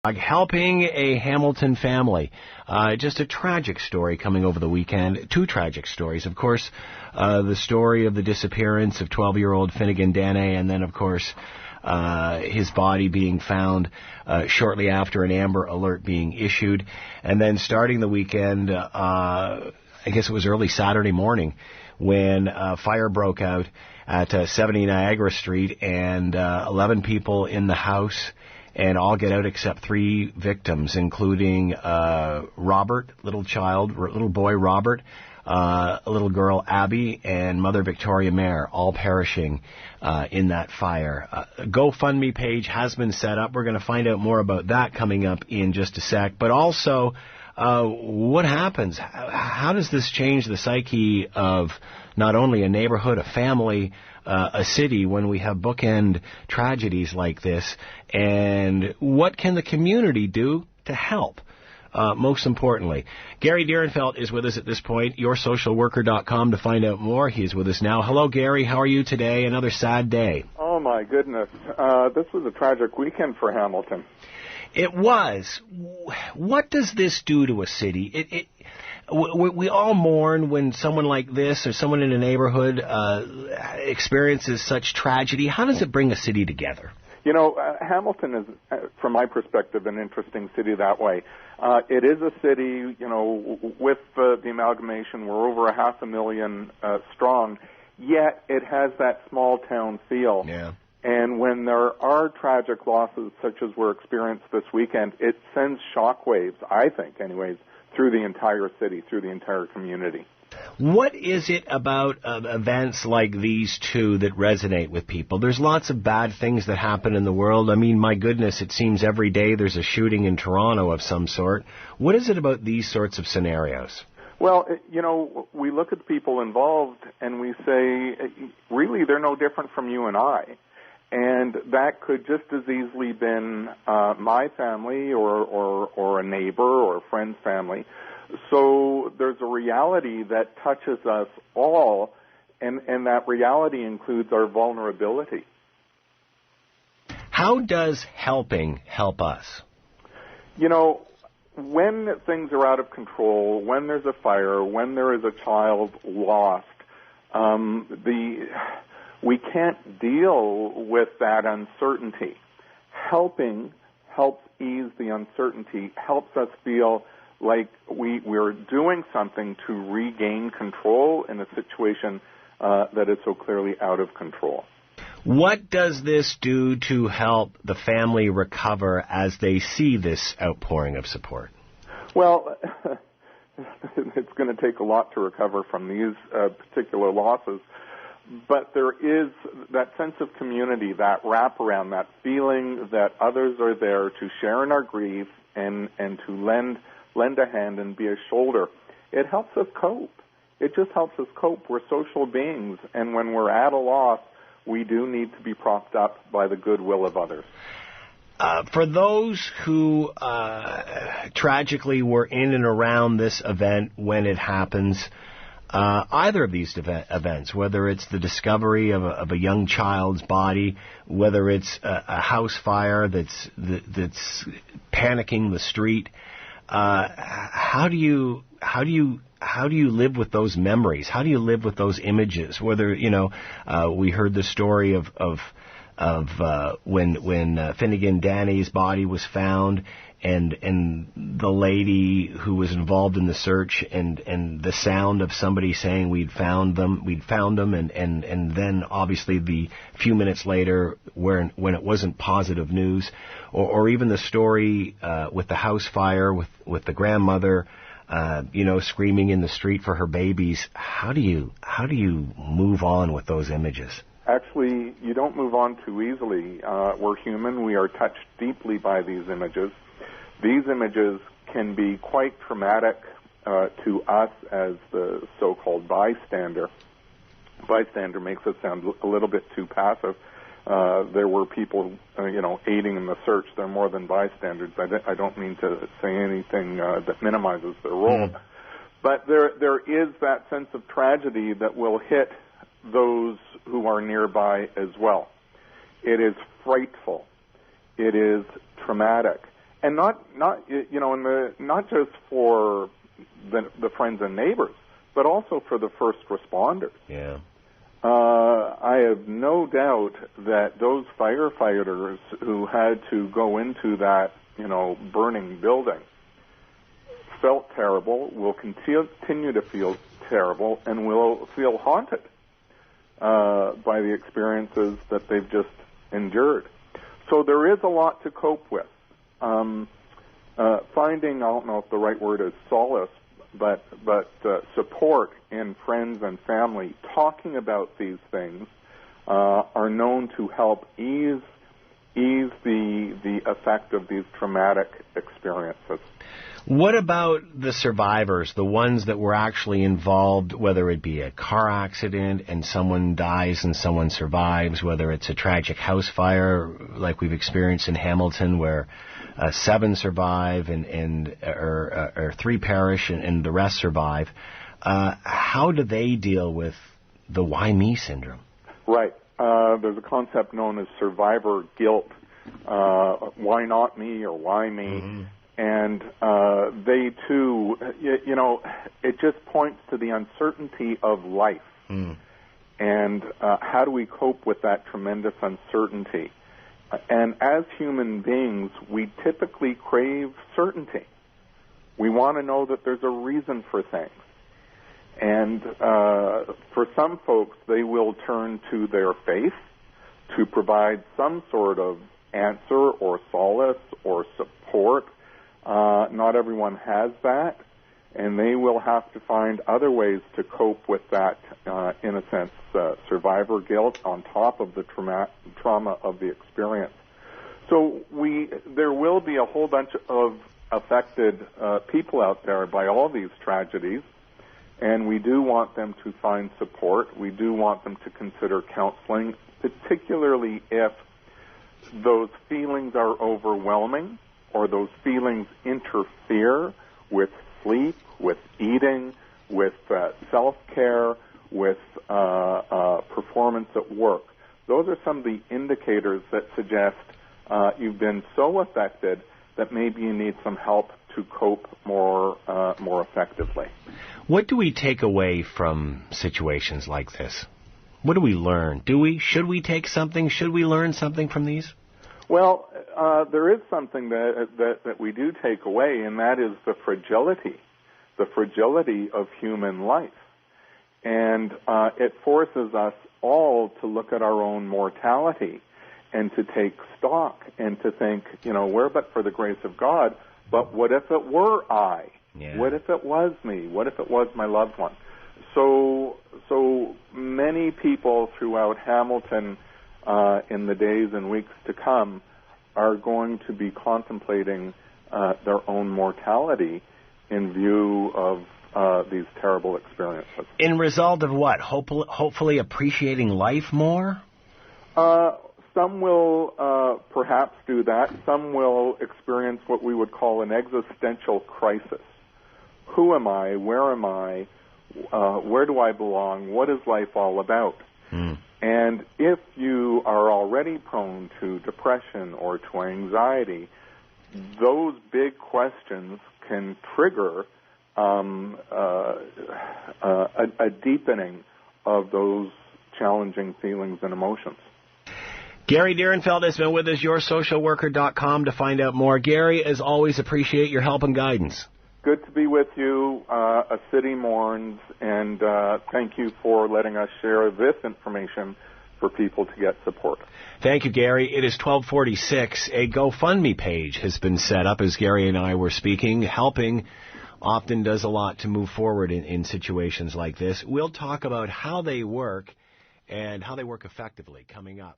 Helping a Hamilton family. Just a tragic story coming over the weekend. Two tragic stories. Of course, the story of the disappearance of 12-year-old Finnegan Dene, and then, of course, his body being found shortly after an Amber Alert being issued. And then starting the weekend, I guess it was early Saturday morning, when fire broke out at 70 Niagara Street, and 11 people in the house, and all get out except 3 victims, including Robert, little boy Robert, a little girl Abby, and Mother Victoria Mayer, all perishing in that fire. A GoFundMe page has been set up. We're going to find out more about that coming up in just a sec. But also, what happens? How does this change the psyche of not only a neighborhood, a family, a city, when we have bookend tragedies like this? And what can the community do to help? Most importantly, Gary Dierenfeld is with us at this point, yoursocialworker.com, to find out more. He is with us now. Hello, Gary. How are you today? Another sad day. Oh, my goodness. This was a tragic weekend for Hamilton. It was. What does this do to a city? We all mourn when someone like this or someone in a neighborhood experiences such tragedy. How does it bring a city together? You know, Hamilton is, from my perspective, an interesting city that way. It is a city, you know, with the amalgamation, we're over 500,000 strong, yet it has that small town feel. Yeah. And when there are tragic losses such as were experienced this weekend, it sends shockwaves, I think anyways, through the entire city, through the entire community. What is it about events like these two that resonate with people? There's lots of bad things that happen in the world. I mean, my goodness, it seems every day there's a shooting in Toronto of some sort. What is it about these sorts of scenarios? Well, you know, we look at the people involved and we say, really, they're no different from you and I. And that could just as easily been my family or a neighbor or a friend's family. So there's a reality that touches us all, and that reality includes our vulnerability. How does helping help us? You know, when things are out of control, when there's a fire, when there is a child lost, we can't deal with that uncertainty. Helping helps ease the uncertainty, helps us feel like we're doing something to regain control in a situation that is so clearly out of control. What does this do to help the family recover as they see this outpouring of support? Well, it's going to take a lot to recover from these particular losses. But there is that sense of community, that wraparound, that feeling that others are there to share in our grief and to lend a hand and be a shoulder. It helps us cope. It just helps us cope. We're social beings, and when we're at a loss, we do need to be propped up by the goodwill of others. For those who tragically were in and around this event when it happens, either of these events, whether it's the discovery of a young child's body, whether it's a house fire that's panicking the street, how do you live with those memories? How do you live with those images? Whether, you know, we heard the story of when Finnegan Dane's body was found, and the lady who was involved in the search, and the sound of somebody saying we'd found them, and then obviously the few minutes later when it wasn't positive news, or even the story with the house fire with the grandmother screaming in the street for her babies. How do you move on with those images? Actually, you don't move on too easily. We're human. We are touched deeply by these images. These images can be quite traumatic to us as the so-called bystander. Bystander makes it sound a little bit too passive. There were people, aiding in the search. They're more than bystanders. I don't mean to say anything that minimizes their role. But there is that sense of tragedy that will hit those who are nearby as well. It is frightful. It is traumatic. and not just for the friends and neighbors, but also for the first responders. Yeah. I have no doubt that those firefighters who had to go into that, burning building felt terrible, will continue to feel terrible, and will feel haunted by the experiences that they've just endured. So there is a lot to cope with. Finding, I don't know if the right word is solace, but support in friends and family, talking about these things, are known to help ease the effect of these traumatic experiences. What about the survivors, the ones that were actually involved, whether it be a car accident and someone dies and someone survives, whether it's a tragic house fire like we've experienced in Hamilton where 7 survive or 3 perish and the rest survive. How do they deal with the why me syndrome? Right. There's a concept known as survivor guilt. Why not me or why me? Mm-hmm. And they too, it just points to the uncertainty of life. Mm. And how do we cope with that tremendous uncertainty? And as human beings, we typically crave certainty. We want to know that there's a reason for things. And for some folks, they will turn to their faith to provide some sort of answer or solace or support. Not everyone has that, and they will have to find other ways to cope with that, in a sense, survivor guilt on top of the trauma of the experience. So there will be a whole bunch of affected people out there by all these tragedies, and we do want them to find support. We do want them to consider counseling, particularly if those feelings are overwhelming or those feelings interfere with sleep, with eating, with self-care, with performance at work. Those are some of the indicators that suggest you've been so affected that maybe you need some help to cope more effectively. What do we take away from situations like this? What do we learn? Should we take something? Should we learn something from these? Well, there is something that we do take away, and that is the fragility of human life. And it forces us all to look at our own mortality and to take stock and to think, we're but for the grace of God, but what if it were I? Yeah. What if it was me? What if it was my loved one? So many people throughout Hamilton in the days and weeks to come are going to be contemplating their own mortality in view of these terrible experiences. In result of what? Hopefully appreciating life more? Some will perhaps do that. Some will experience what we would call an existential crisis. Who am I? Where am I? Where do I belong? What is life all about? Mm. And if you are already prone to depression or to anxiety, those big questions can trigger a deepening of those challenging feelings and emotions. Gary Dierenfeld has been with us, yoursocialworker.com, to find out more. Gary, as always, appreciate your help and guidance. Good to be with you. A city mourns, and thank you for letting us share this information for people to get support. Thank you, Gary. It is 12:46. A GoFundMe page has been set up as Gary and I were speaking. Helping often does a lot to move forward in situations like this. We'll talk about how they work and how they work effectively coming up.